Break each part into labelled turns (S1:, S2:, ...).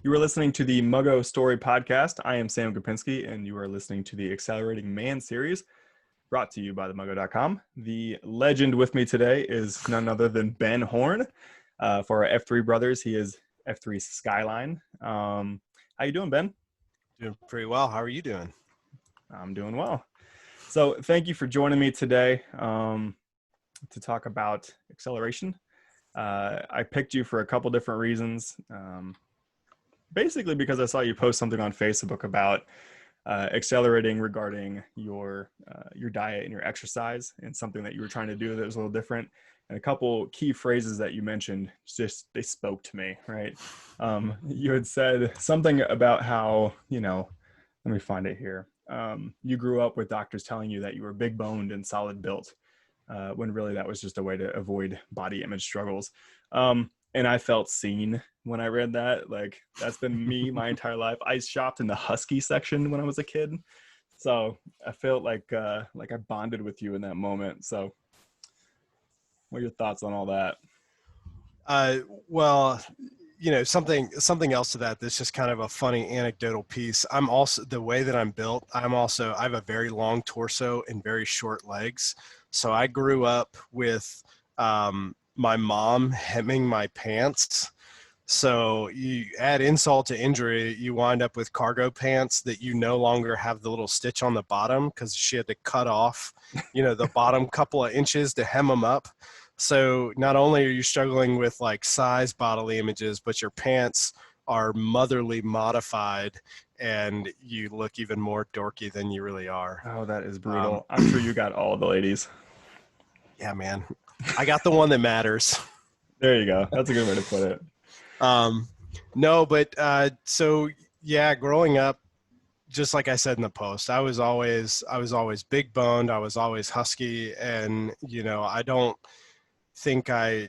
S1: You are listening to the Muggo Story Podcast. I am Sam Gopinski, and you are listening to the Accelerating Man series brought to you by themuggo.com. The legend with me today is none other than Ben Horn. For our F3 brothers, he is F3 Skyline. How you doing, Ben?
S2: Doing pretty well. How are you doing?
S1: I'm doing well. So thank you for joining me today to talk about acceleration. I picked you for a couple different reasons. Basically because I saw you post something on Facebook about accelerating regarding your diet and your exercise, and something that you were trying to do that was a little different. And a couple key phrases that you mentioned, just they spoke to me, right? You had said something about how, let me find it here. You grew up with doctors telling you that you were big boned and solid built, when really that was just a way to avoid body image struggles. And I felt seen when I read that. Like, that's been me my entire life. I shopped in the Husky section when I was a kid. So I felt like I bonded with you in that moment. So what are your thoughts on all that?
S2: Well, something else to that, that's just kind of a funny anecdotal piece. I'm also, the way that I'm built, I have a very long torso and very short legs. So I grew up with my mom hemming my pants. So you add insult to injury, you wind up with cargo pants that you no longer have the little stitch on the bottom because she had to cut off, the bottom couple of inches to hem them up. So not only are you struggling with like size bodily images, but your pants are motherly modified and you look even more dorky than you really are.
S1: Oh, that is brutal. I'm sure you got all the ladies.
S2: Yeah, man. I got the one that matters.
S1: There you go. That's a good way to put it.
S2: So yeah, growing up, just like I said in the post, I was always big boned. I was always husky. And, I don't think I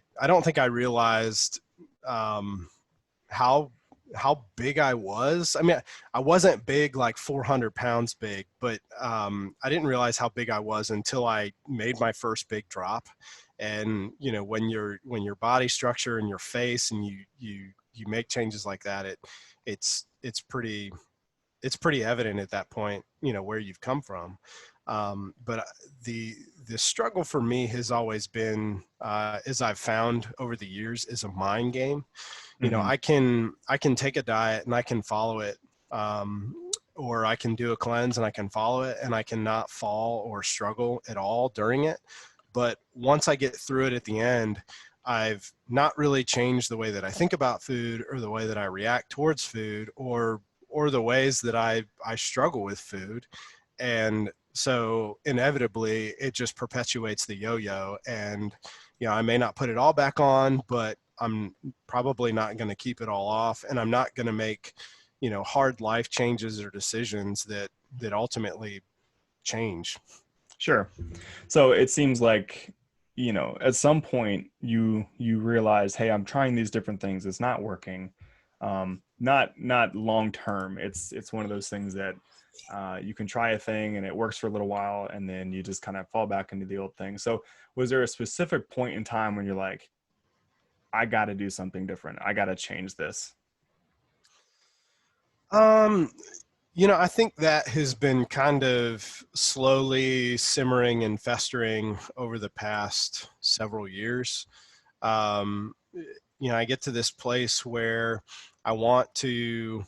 S2: realized, how big I was. I mean, I wasn't big, like 400 pounds big, but, I didn't realize how big I was until I made my first big drop. And, when your body structure and your face and you make changes like that, it's pretty evident at that point, where you've come from. But the struggle for me has always been, as I've found over the years, is a mind game. I can take a diet and I can follow it, or I can do a cleanse and I can follow it and I cannot fall or struggle at all during it. But once I get through it at the end, I've not really changed the way that I think about food or the way that I react towards food or the ways that I struggle with food. And so inevitably it just perpetuates the yo-yo, and, I may not put it all back on, but I'm probably not going to keep it all off. And I'm not going to make, hard life changes or decisions that ultimately change.
S1: Sure. So it seems like, at some point you realize, hey, I'm trying these different things. It's not working. Not long term. It's one of those things that you can try a thing and it works for a little while, and then you just kind of fall back into the old thing. So was there a specific point in time when you're like, I got to do something different. I got to change this?
S2: I think that has been kind of slowly simmering and festering over the past several years. I get to this place where I want to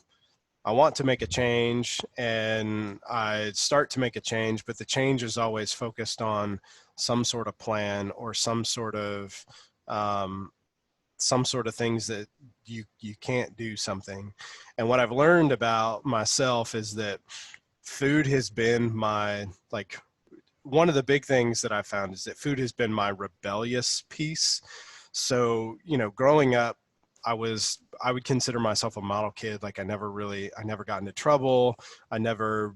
S2: make a change, and I start to make a change, but the change is always focused on some sort of plan or some sort of things that you can't do something. And what I've learned about myself is that food has been one of the big things that I found is that food has been my rebellious piece. So, growing up, I would consider myself a model kid. Like I never got into trouble. I never,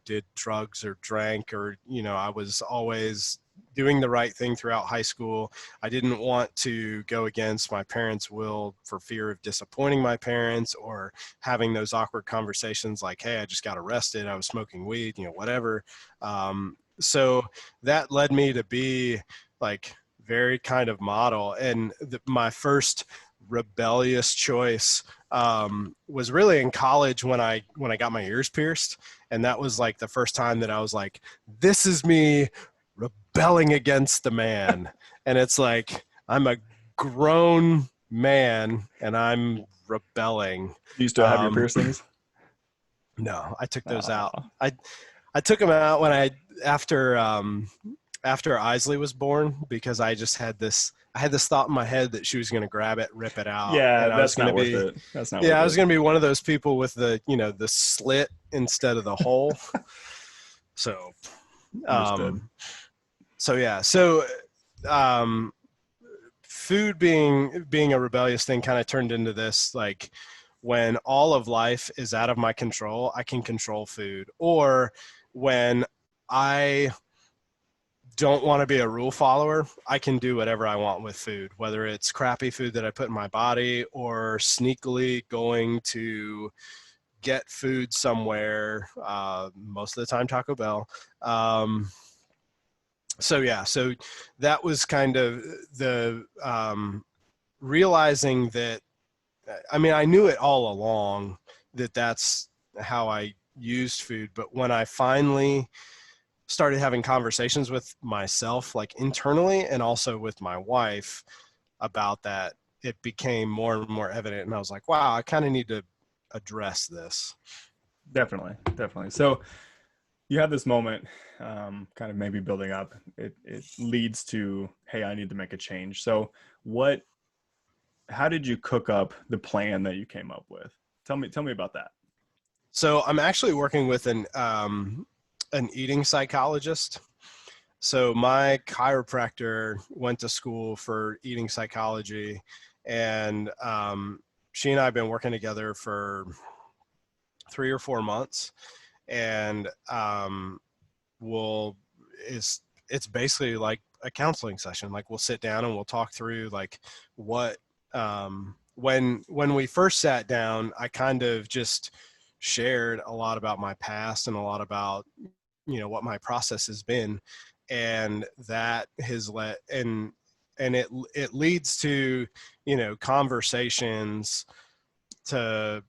S2: did drugs or drank, or, I was always doing the right thing throughout high school. I didn't want to go against my parents' will for fear of disappointing my parents or having those awkward conversations like, hey, I just got arrested. I was smoking weed, whatever. So that led me to be like very kind of model. And my first rebellious choice was really in college when I got my ears pierced. And that was like the first time that I was like, this is me rebelling against the man. And it's like, I'm a grown man and I'm rebelling.
S1: Do you still have your piercings?
S2: No, I took those
S1: Oh,
S2: out. I took them out when after Isley was born, because I just had this thought in my head that she was going to grab it, rip it out.
S1: yeah,
S2: And I was
S1: that's
S2: going to
S1: not worth
S2: be,
S1: it. That's not
S2: yeah, I
S1: worth
S2: was
S1: it.
S2: going to be one of those people with the, the slit instead of the hole. So,
S1: Understood.
S2: yeah. So, food being a rebellious thing kind of turned into this, like, when all of life is out of my control, I can control food. Or when I don't want to be a rule follower, I can do whatever I want with food, whether it's crappy food that I put in my body or sneakily going to get food somewhere, most of the time Taco Bell. So yeah, so that was kind of the realizing that, I mean, I knew it all along that that's how I used food, but when I finally started having conversations with myself, like internally, and also with my wife about that, it became more and more evident. And I was like, wow, I kind of need to address this.
S1: Definitely, definitely. So you have this moment, kind of maybe building up. It leads to, hey, I need to make a change. So what? How did you cook up the plan that you came up with? Tell me about that.
S2: So I'm actually working with an eating psychologist. So my chiropractor went to school for eating psychology, and she and I have been working together for 3 or 4 months, and we'll it's basically like a counseling session. Like, we'll sit down and we'll talk through, like, what when we first sat down, I kind of just shared a lot about my past and a lot about, what my process has been, and that has led, and it leads to, conversations to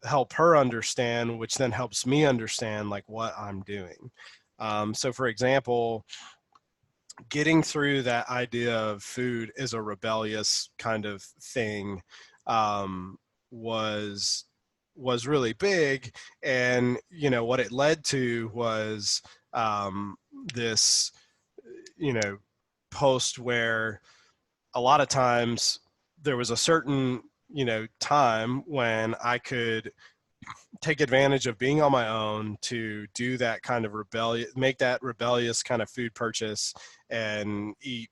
S2: help her understand, which then helps me understand, like, what I'm doing. So for example, getting through that idea of food is a rebellious kind of thing, was really big. And what it led to was this post where a lot of times there was a certain time when I could take advantage of being on my own to do that kind of make that rebellious kind of food purchase and eat,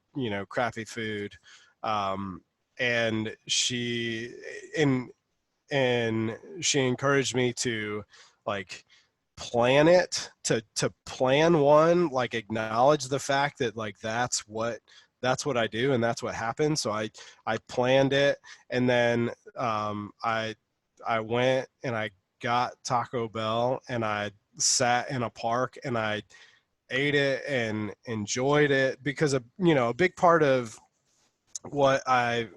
S2: crappy food. And she encouraged me to, like, plan it, to plan one, like, acknowledge the fact that, like, that's what I do and that's what happens. So I planned it, and then I went and I got Taco Bell, and I sat in a park and I ate it and enjoyed it, because a big part of what I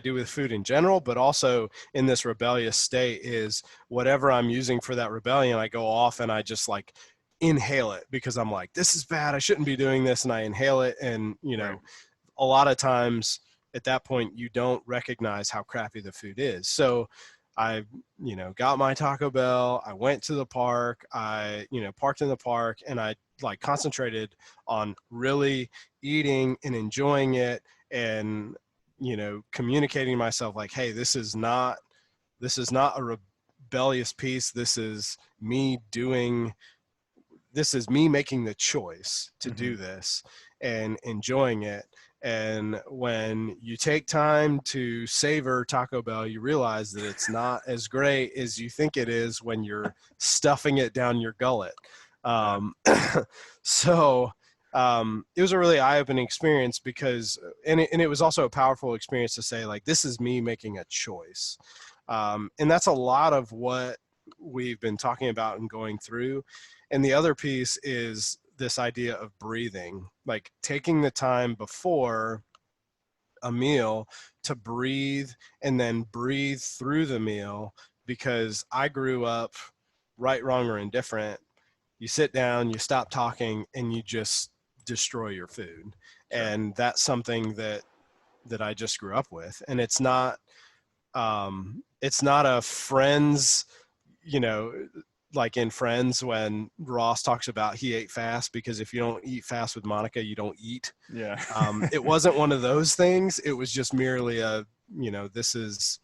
S2: do with food in general, but also in this rebellious state, is whatever I'm using for that rebellion, I go off and I just, like, inhale it, because I'm like, this is bad, I shouldn't be doing this, and I inhale it. And
S1: Right.
S2: a lot of times at that point you don't recognize how crappy the food is. So I, got my Taco Bell, I went to the park, I, parked in the park, and I, like, concentrated on really eating and enjoying it, and, communicating to myself, like, hey, this is not a rebellious piece. This is me making the choice to do this and enjoying it. And when you take time to savor Taco Bell, you realize that it's not as great as you think it is when you're stuffing it down your gullet. So it was a really eye-opening experience, because, and it was also a powerful experience to say, like, this is me making a choice. And that's a lot of what we've been talking about and going through. And the other piece is this idea of breathing, like taking the time before a meal to breathe and then breathe through the meal, because I grew up, right, wrong, or indifferent, you sit down, you stop talking, and you just destroy your food.
S1: Sure.
S2: And that's something that I just grew up with. And it's not a Friends, you know, like in Friends when Ross talks about he ate fast, because if you don't eat fast with Monica, you don't eat.
S1: Yeah.
S2: It wasn't one of those things. It was just merely a, this is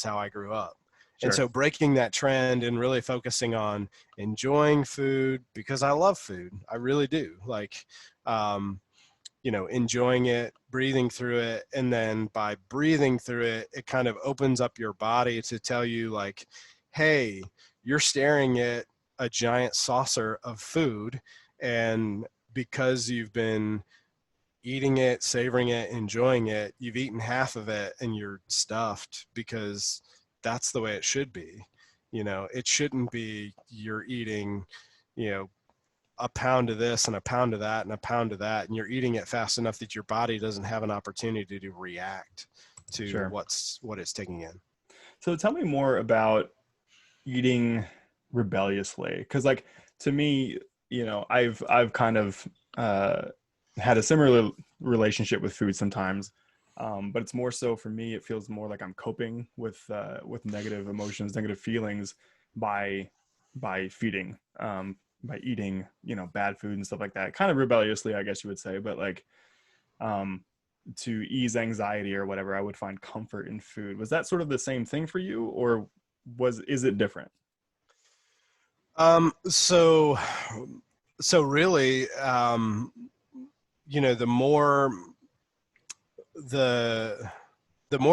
S2: how I grew up.
S1: Sure.
S2: And so breaking that trend and really focusing on enjoying food, because I love food. I really do. Like, enjoying it, breathing through it. And then by breathing through it, it kind of opens up your body to tell you, like, hey, you're staring at a giant saucer of food. And because you've been eating it, savoring it, enjoying it, you've eaten half of it and you're stuffed, because that's the way it should be. It shouldn't be you're eating, a pound of this and a pound of that and a pound of that, and you're eating it fast enough that your body doesn't have an opportunity to react to
S1: Sure.
S2: what it's taking in.
S1: So tell me more about eating rebelliously, because like to me, I've kind of had a similar relationship with food sometimes, but it's more so for me. It feels more like I'm coping with negative emotions, negative feelings by feeding, by eating, bad food and stuff like that. Kind of rebelliously, I guess you would say, but like to ease anxiety or whatever, I would find comfort in food. Was that sort of the same thing for you, or is it different?
S2: So really, the more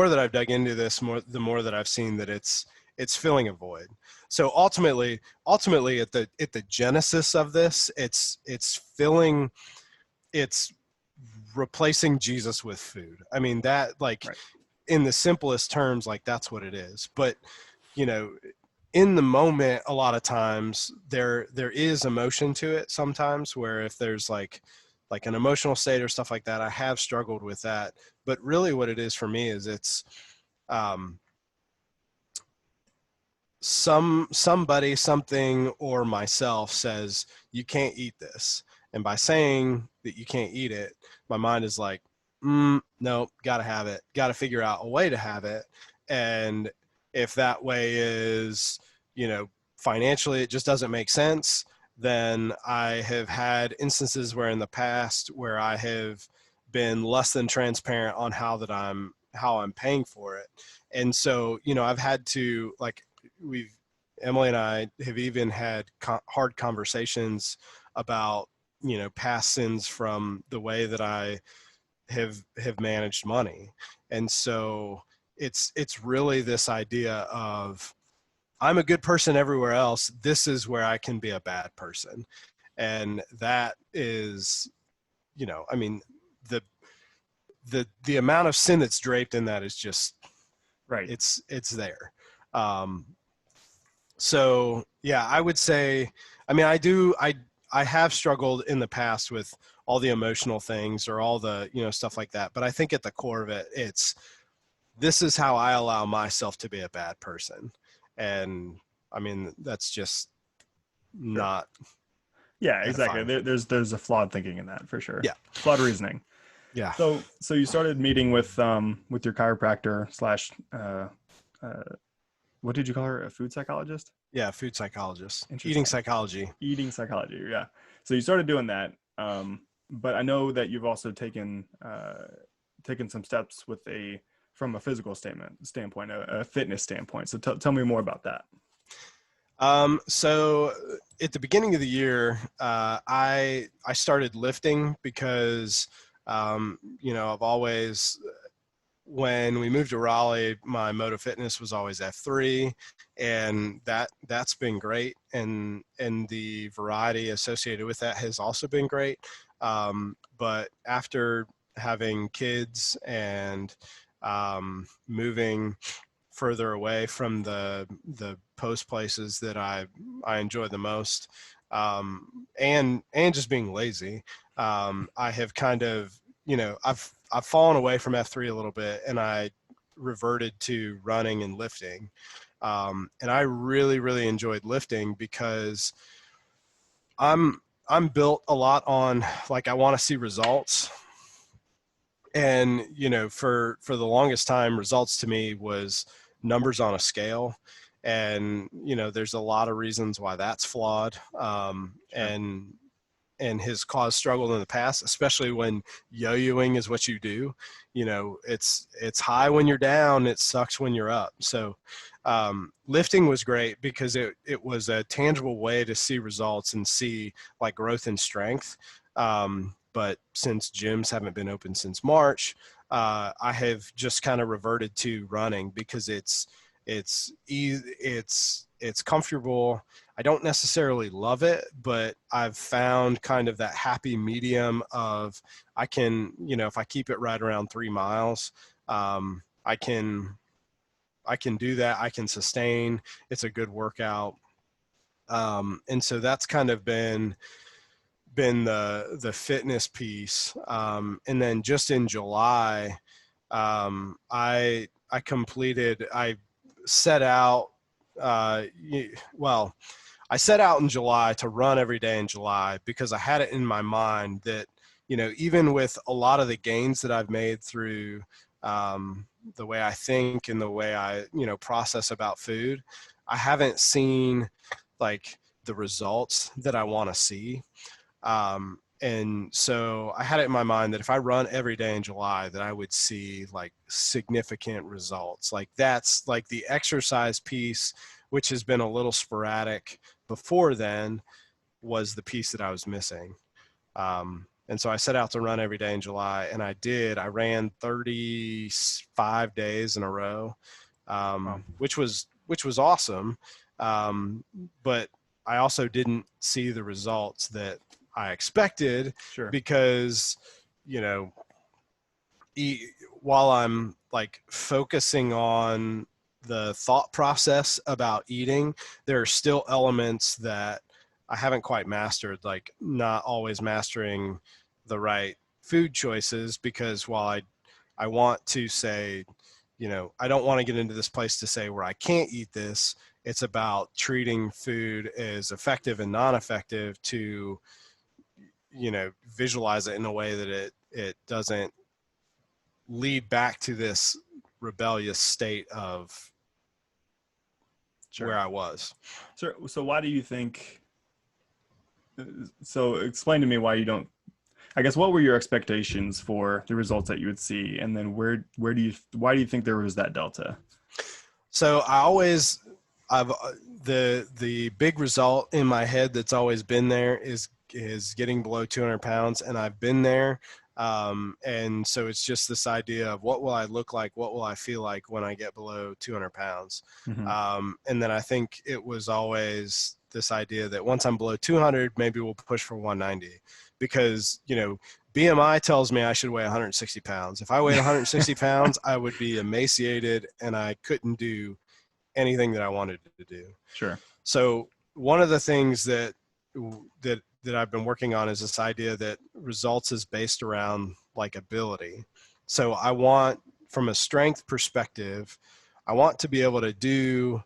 S2: that I've dug into this, the more that I've seen that it's filling a void. So ultimately at the genesis of this, it's replacing Jesus with food. I mean, that, like,
S1: Right.
S2: in the simplest terms, like, that's what it is. But in the moment, a lot of times there is emotion to it sometimes, where if there's like an emotional state or stuff like that, I have struggled with that. But really what it is for me is it's somebody, something, or myself says you can't eat this, and by saying that you can't eat it, my mind is like, no, gotta have it, gotta figure out a way to have it. And if that way is, financially it just doesn't make sense, then I have had instances where in the past where I have been less than transparent on how I'm paying for it. And so, I've had to, like, Emily and I have even had hard conversations about, past sins from the way that I have managed money. And so it's really this idea of, I'm a good person everywhere else, this is where I can be a bad person. And that is, I mean, the amount of sin that's draped in that is just,
S1: Right.
S2: It's there. So yeah, I would say, I mean, I have struggled in the past with all the emotional things or all the, stuff like that. But I think at the core of it, this is how I allow myself to be a bad person. And I mean, that's just not.
S1: Yeah, exactly. There's a flawed thinking in that for sure.
S2: Yeah.
S1: Flawed reasoning.
S2: Yeah.
S1: So you started meeting with your chiropractor slash what did you call her? A food psychologist?
S2: Yeah. Food psychologist.
S1: Interesting.
S2: Eating psychology.
S1: Eating psychology. Yeah. So you started doing that. But I know that you've also taken some steps from a physical standpoint, a fitness standpoint. So tell me more about that.
S2: So at the beginning of the year, I started lifting because, I've always, when we moved to Raleigh, my mode of fitness was always F3, and that's been great. And the variety associated with that has also been great. But after having kids and, moving further away from the post places that I enjoy the most, and just being lazy, I have kind of, I've fallen away from F3 a little bit, and I reverted to running and lifting. And I really, really enjoyed lifting because I'm built a lot on, like, I want to see results. And, you know, for the longest time, results to me was numbers on a scale. And, you know, there's a lot of reasons why that's flawed.
S1: Sure.
S2: And has caused struggle in the past, especially when yo-yoing is what you do. You know, it's high when you're down, it sucks when you're up. So lifting was great because it was a tangible way to see results and see like growth and strength. But since gyms haven't been open since March, I have just kind of reverted to running because it's comfortable. I don't necessarily love it, but I've found kind of that happy medium of, I can, you know, if I keep it right around 3 miles, I can do that. I can sustain. It's a good workout. And so that's kind of been the fitness piece. And then just in July, I set out, well, I set out in July to run every day in July because I had it in my mind that, you know, even with a lot of the gains that I've made through the way I think and the way I, you know, process about food, I haven't seen like the results that I want to see. And so I had it in my mind that if I run every day in July, that I would see like significant results. Like that's like the exercise piece, which has been a little sporadic before then, was the piece that I was missing. And so I set out to run every day in July, and I did. I ran 35 days in a row,
S1: Wow.
S2: which was awesome. But I also didn't see the results that I expected
S1: Sure.
S2: because, you know, while I'm like focusing on the thought process about eating, there are still elements that I haven't quite mastered, like not always mastering the right food choices, because while I want to say, you know, I don't want to get into this place to say where I can't eat this. It's about treating food as effective and non-effective to, you know, visualize it in a way that it doesn't lead back to this rebellious state of
S1: Sure.
S2: where I was.
S1: So why do you think, so explain to me why you don't, I guess, what were your expectations for the results that you would see? And then why do you think there was that delta?
S2: So I've the big result in my head that's always been there is getting below 200 pounds, and I've been there. And so it's just this idea of what will I look like? What will I feel like when I get below 200 pounds?
S1: Mm-hmm.
S2: And then I think it was always this idea that once I'm below 200, maybe we'll push for 190, because, you know, BMI tells me I should weigh 160 pounds. If I weighed 160 pounds, I would be emaciated and I couldn't do anything that I wanted to do.
S1: Sure.
S2: So one of the things that I've been working on is this idea that results is based around like ability. So I want, from a strength perspective, I want to be able to do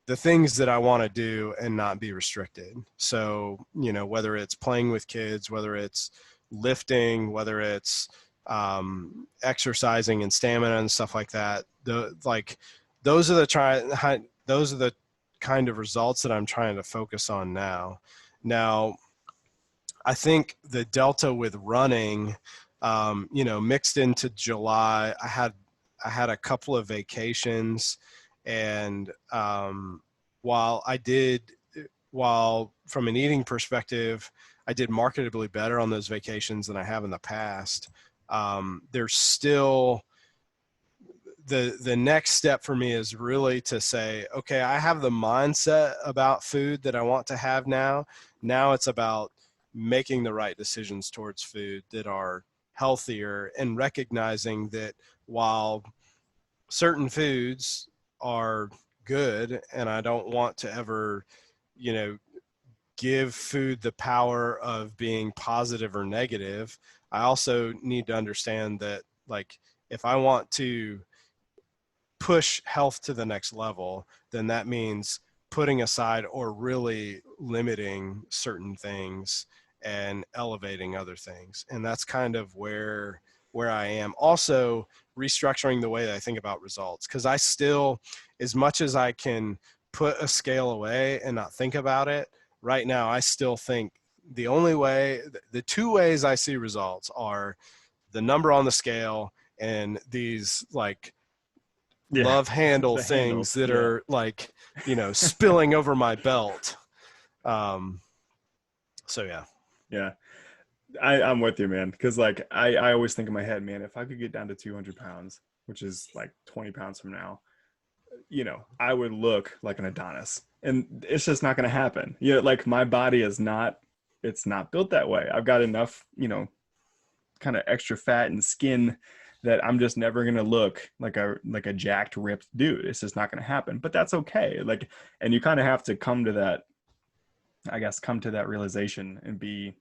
S2: the things that I want to do and not be restricted. So, you know, whether it's playing with kids, whether it's lifting, whether it's exercising and stamina and stuff like that, those are the kind of results that I'm trying to focus on now. Now, I think the delta with running, you know, mixed into July, I had a couple of vacations, and while from an eating perspective, I did marketably better on those vacations than I have in the past. There's still the next step for me is really to say, okay, I have the mindset about food that I want to have now. Now it's about making the right decisions towards food that are healthier, and recognizing that while certain foods are good, and I don't want to ever, you know, give food the power of being positive or negative, I also need to understand that Like if I want to push health to the next level, then that means putting aside or really limiting certain things and elevating other things. And that's kind of where I am. Also restructuring the way that I think about results, because I still, as much as I can put a scale away and not think about it, right now I still think the only way, the two ways I see results are the number on the scale and these like
S1: Yeah.
S2: love handle
S1: The
S2: things
S1: handles.
S2: that
S1: Yeah.
S2: are like, spilling over my belt. So yeah.
S1: Yeah. I'm with you, man. Cause like I always think in my head, man, if I could get down to 200 pounds, which is like 20 pounds from now, I would look like an Adonis, and it's just not going to happen. Like my body is not, it's not built that way. I've got enough, kind of extra fat and skin that I'm just never going to look like a jacked, ripped dude. It's just not going to happen, but that's okay. Like, and you kind of have to come to that, I guess, come to that realization and be,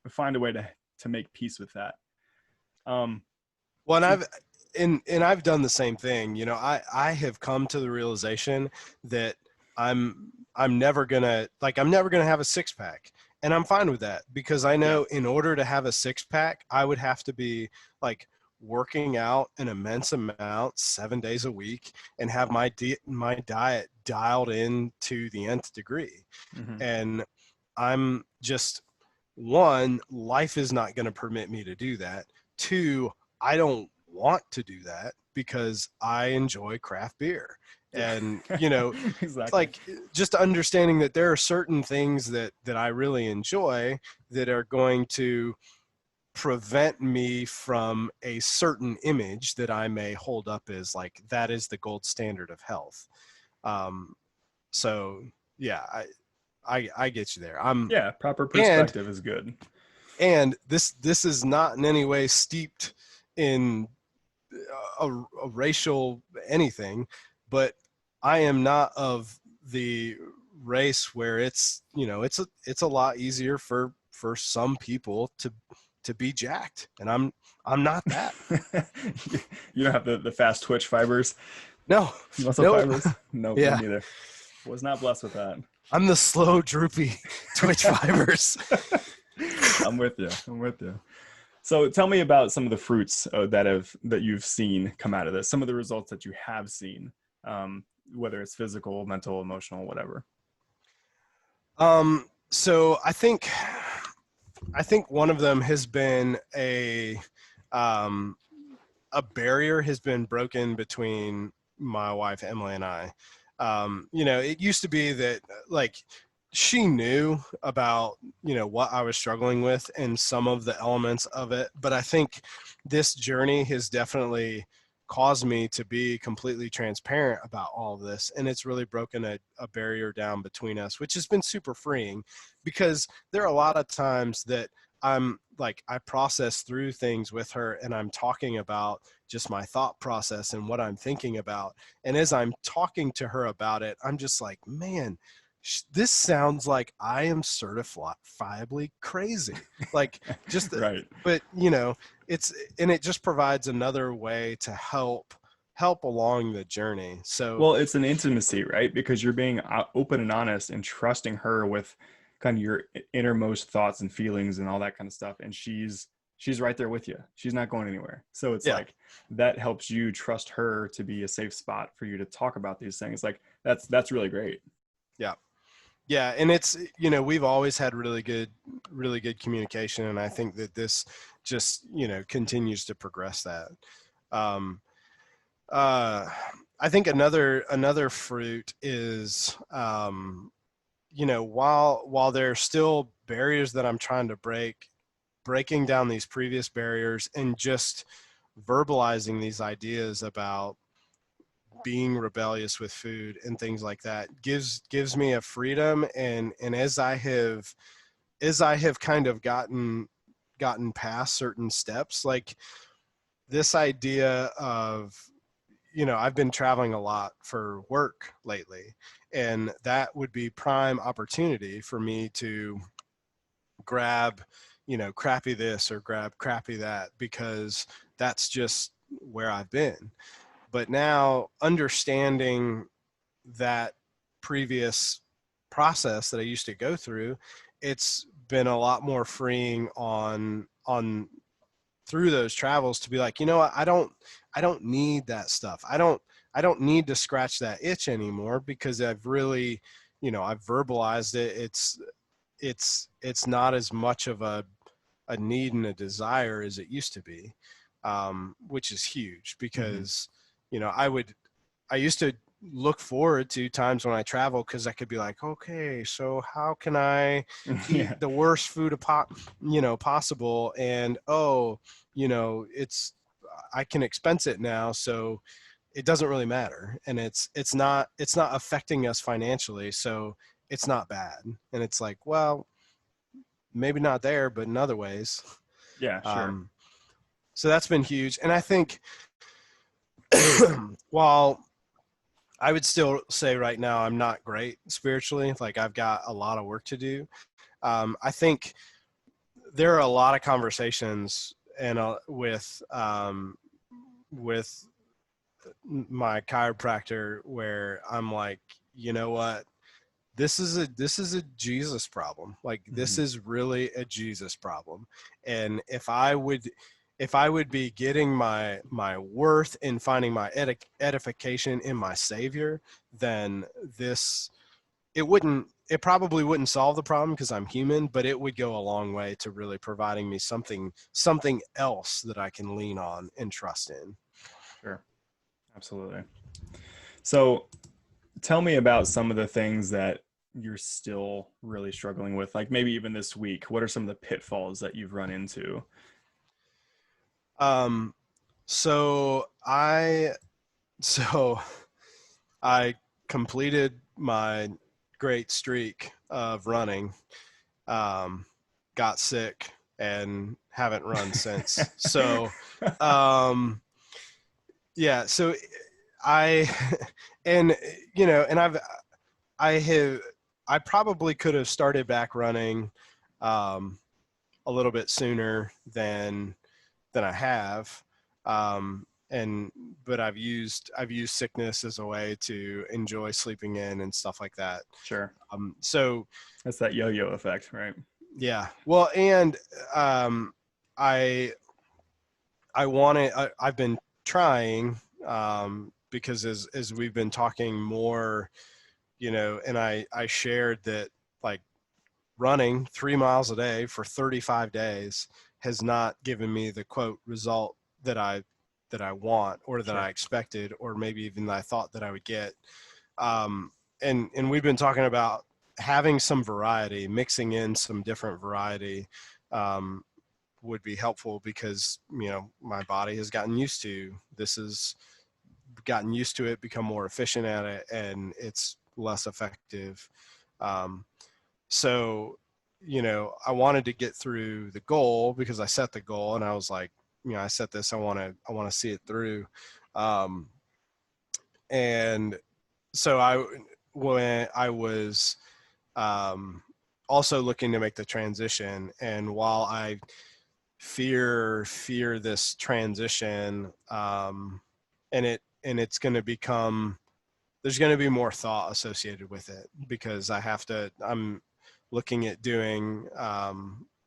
S1: find a way to make peace with that.
S2: Well, and I've done the same thing. I have come to the realization that I'm never gonna have a six pack, and I'm fine with that, because I know in order to have a six pack, I would have to be like working out an immense amount 7 days a week and have my diet dialed in to the nth degree.
S1: Mm-hmm.
S2: And I'm just, one, life is not going to permit me to do that. Two, I don't want to do that because I enjoy craft beer. And,
S1: Exactly.
S2: like just understanding that there are certain things that I really enjoy that are going to prevent me from a certain image that I may hold up as like, that is the gold standard of health. So yeah, I get you there.
S1: Yeah, proper perspective is good.
S2: And this is not in any way steeped in a racial anything, but I am not of the race where it's a lot easier for some people to be jacked, and I'm not that.
S1: You don't have the fast twitch fibers,
S2: No,
S1: muscle
S2: no.
S1: fibers. Nope, me
S2: Yeah,
S1: neither. Was not blessed with that.
S2: I'm the slow, droopy twitch fibers.
S1: I'm with you. I'm with you. So tell me about some of the fruits that you've seen come out of this. Some of the results that you have seen, whether it's physical, mental, emotional, whatever.
S2: So I think one of them has been a barrier has been broken between my wife Emily and I. It used to be that like she knew about what I was struggling with and some of the elements of it, but I think this journey has definitely caused me to be completely transparent about all of this, and it's really broken a barrier down between us, which has been super freeing, because there are a lot of times that I'm like, I process through things with her and I'm talking about just my thought process and what I'm thinking about. And as I'm talking to her about it, I'm just like, man, this sounds like I am certifiably crazy. Like just,
S1: Right.
S2: but it just provides another way to help along the journey. So,
S1: Well, it's an intimacy, right? Because you're being open and honest and trusting her with kind of your innermost thoughts and feelings and all that kind of stuff. And she's right there with you. She's not going anywhere. So it's like that helps you trust her to be a safe spot for you to talk about these things. Like that's really great.
S2: Yeah. Yeah. And it's, we've always had really good communication. And I think that this just, continues to progress that. I think another fruit is, while there are still barriers that I'm trying to breaking down these previous barriers and just verbalizing these ideas about being rebellious with food and things like that gives me a freedom. And as I have kind of gotten past certain steps, like this idea of, I've been traveling a lot for work lately, and that would be prime opportunity for me to grab, crappy this or grab crappy that, because that's just where I've been. But now understanding that previous process that I used to go through, it's been a lot more freeing on through those travels to be like, you know what, I don't need that stuff. I don't need to scratch that itch anymore, because I've really, I've verbalized it. It's not as much of a need and a desire as it used to be, which is huge, because I used to look forward to times when I travel, because I could be like, okay, so how can I
S1: Yeah.
S2: eat the worst food possible, and it's, I can expense it now, so it doesn't really matter, and it's not affecting us financially, so it's not bad. And it's like, well, maybe not there, but in other ways.
S1: Yeah, sure.
S2: um, so that's been huge. And I think while I would still say right now I'm not great spiritually, like I've got a lot of work to do, I think there are a lot of conversations and with my chiropractor where I'm like, you know what, this is a Jesus problem. Like, this
S1: Mhm.
S2: is really a Jesus problem. And if I would be getting my worth in finding my edification in my Savior, then it probably wouldn't solve the problem, because I'm human, but it would go a long way to really providing me something else that I can lean on and trust in.
S1: Sure. Absolutely. So tell me about some of the things that you're still really struggling with, like maybe even this week. What are some of the pitfalls that you've run into?
S2: Um, so I so I completed my great streak of running, got sick, and haven't run since. So, um, yeah, so I, and, and I have, I probably could have started back running, um, a little bit sooner than I have. And but I've used sickness as a way to enjoy sleeping in and stuff like that.
S1: Sure.
S2: So
S1: That's that yo-yo effect, right?
S2: yeah, well, and um, I I've been trying, because as we've been talking more, and I shared that, like, running 3 miles a day for 35 days has not given me the quote result that I want, or that I
S1: Sure.
S2: expected, or maybe even that I thought that I would get. Um, and we've been talking about having some variety, mixing in some different variety, um, would be helpful, because my body has gotten used to this, is gotten used to it, become more efficient at it, and it's less effective. Um, so, I wanted to get through the goal, because I set the goal, and I was like, I set this, I want to see it through. Um, and so when I was, um, also looking to make the transition, and while I fear this transition, and it's going to become, there's going to be more thought associated with it, because I'm looking at doing,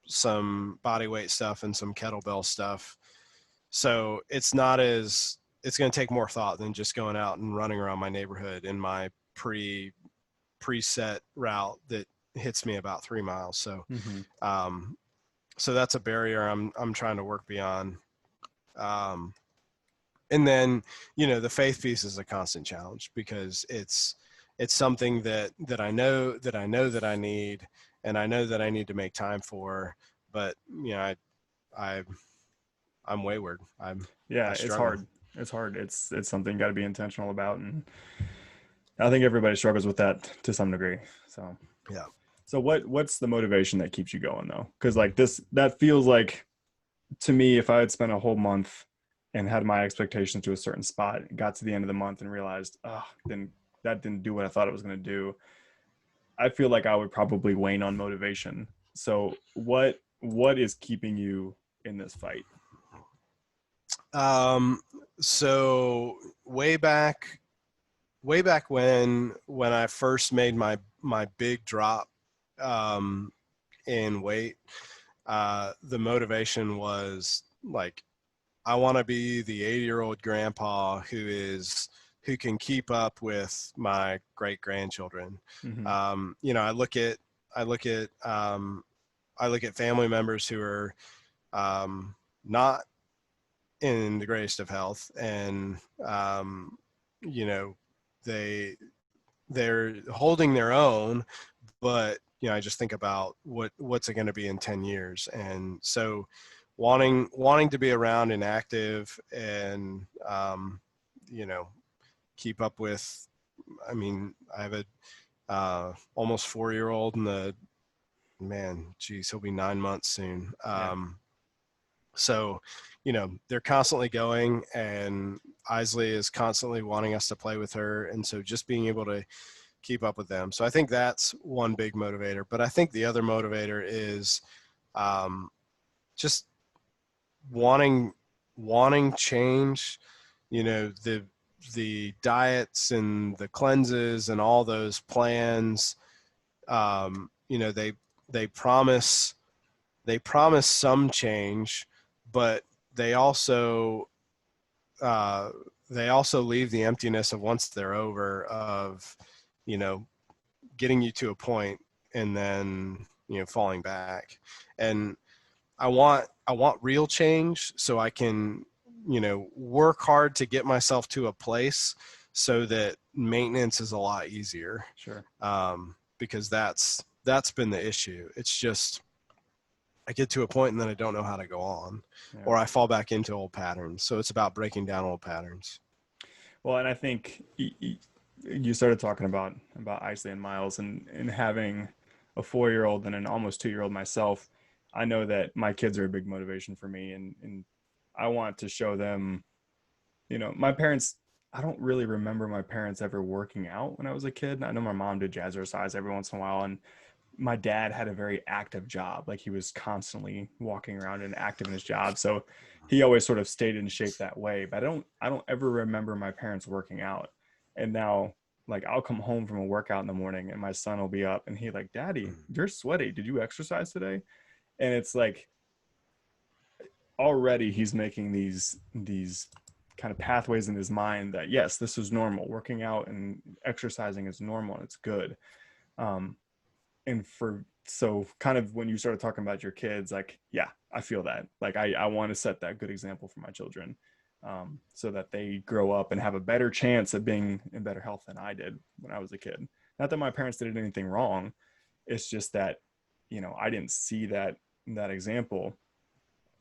S2: some body weight stuff and some kettlebell stuff. So it's going to take more thought than just going out and running around my neighborhood in my preset route that hits me about 3 miles. So,
S1: Mm-hmm.
S2: um, so that's a barrier I'm trying to work beyond. Um, and then, the faith piece is a constant challenge, because it's something that that I need, and I know that I need to make time for, but I I'm wayward. I
S1: Yeah, it's
S2: struggle.
S1: hard. It's hard. It's something you got to be intentional about, and I think everybody struggles with that to some degree. So,
S2: Yeah.
S1: what's the motivation that keeps you going though? Because like this, that feels like, to me, if I had spent a whole month and had my expectations to a certain spot, got to the end of the month and realized, oh, then that didn't do what I thought it was going to do, I feel like I would probably wane on motivation. So what is keeping you in this fight?
S2: So way back when I first made my big drop in weight, the motivation was like, I want to be the 80-year-old grandpa who can keep up with my great grandchildren.
S1: Mm-hmm.
S2: I look at I look at I look at family members who are not in the greatest of health, and you know, they they're holding their own, but I just think about what's it going to be in 10 years. And so wanting to be around and active, and you know, keep up with, I mean, I have a almost 4-year-old, and he'll be 9 months soon.
S1: Yeah.
S2: So, they're constantly going, and Isley is constantly wanting us to play with her. And so just being able to keep up with them. So I think that's one big motivator. But I think the other motivator is just wanting change. The diets and the cleanses and all those plans. They promise some change, but they also leave the emptiness of, once they're over, of getting you to a point and then falling back. And I want real change, so I can work hard to get myself to a place so that maintenance is a lot easier.
S1: Sure.
S2: Because that's been the issue. It's just I get to a point and then I don't know how to go on, or I fall back into old patterns. So it's about breaking down old patterns.
S1: Well, and I think you started talking about Isley and Miles, and having a 4-year-old and an almost 2-year-old myself. I know that my kids are a big motivation for me, and I want to show them, my parents, I don't really remember my parents ever working out when I was a kid. I know my mom did jazzercise every once in a while, and my dad had a very active job. Like, he was constantly walking around and active in his job. So he always sort of stayed in shape that way. But I don't ever remember my parents working out. And now, like, I'll come home from a workout in the morning and my son will be up and he's like, "Daddy, you're sweaty. Did you exercise today?" And it's like, already he's making these kind of pathways in his mind that, yes, this is normal. Working out and exercising is normal and it's good. And so kind of when you started talking about your kids, like, yeah, I feel that. Like, I want to set that good example for my children, so that they grow up and have a better chance of being in better health than I did when I was a kid. Not that my parents did anything wrong. It's just that, I didn't see that example,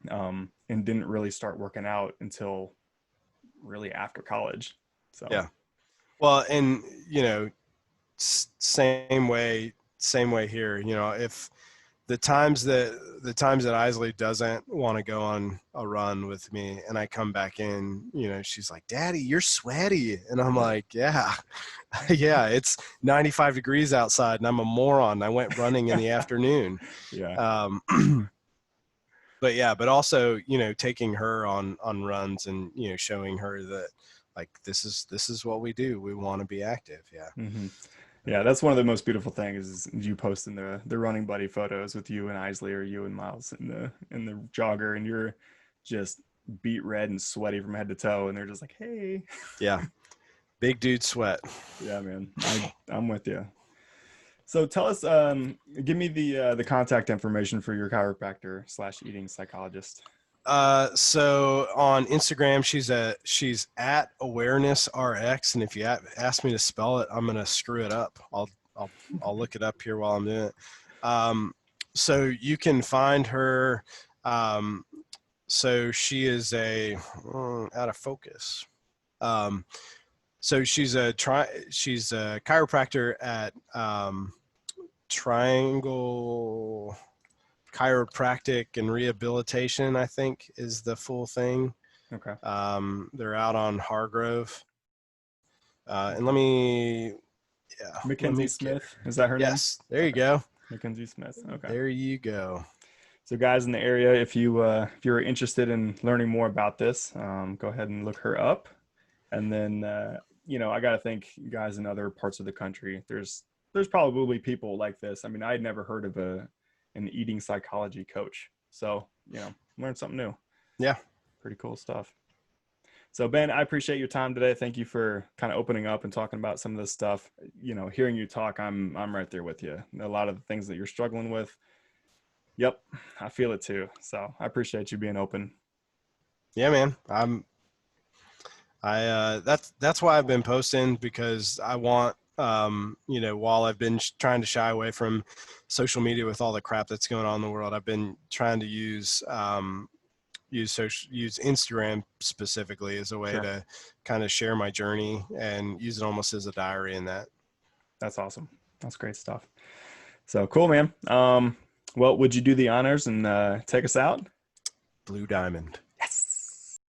S1: and didn't really start working out until really after college. So,
S2: yeah. Well, and, same way here. If the times that Isley doesn't want to go on a run with me and I come back in, she's like, "Daddy, you're sweaty." And I'm like, "Yeah, yeah, it's 95 degrees outside and I'm a moron. I went running in the afternoon."
S1: Yeah.
S2: But also, taking her on runs and, showing her that, like, this is what we do. We want to be active. Yeah.
S1: Mm-hmm. Yeah, that's one of the most beautiful things is you posting the running buddy photos with you and Isley, or you and Miles in the jogger, and you're just beet red and sweaty from head to toe, and they're just like, "Hey."
S2: Yeah. Big dude sweat.
S1: Yeah, man. I'm with you. So tell us, give me the contact information for your chiropractor / eating psychologist.
S2: So on Instagram, she's at awarenessrx, and if you ask me to spell it, I'm gonna screw it up. I'll look it up here while I'm doing it. So you can find her. So she is out of focus. So she's a chiropractor at Triangle Chiropractic and Rehabilitation, I think, is the full thing.
S1: Okay.
S2: They're out on Hargrove. And
S1: Mackenzie Smith, is that her name?
S2: Yes, there you go.
S1: Mackenzie Smith. Okay.
S2: There you go.
S1: So guys in the area, if you're interested in learning more about this, go ahead and look her up. And then, I got to think guys in other parts of the country, there's probably people like this. I mean, I'd never heard of an eating psychology coach. So, learn something new.
S2: Yeah.
S1: Pretty cool stuff. So Ben, I appreciate your time today. Thank you for kind of opening up and talking about some of this stuff. Hearing you talk, I'm right there with you. A lot of the things that you're struggling with. Yep, I feel it too. So I appreciate you being open.
S2: Yeah, man. That's why I've been posting, because I want, while I've been trying to shy away from social media with all the crap that's going on in the world, I've been trying to use Instagram specifically as a way
S1: Sure.
S2: to kind of share my journey and use it almost as a diary in that.
S1: That's awesome. That's great stuff. So cool, man. Well, would you do the honors and take us out?
S2: Blue Diamond.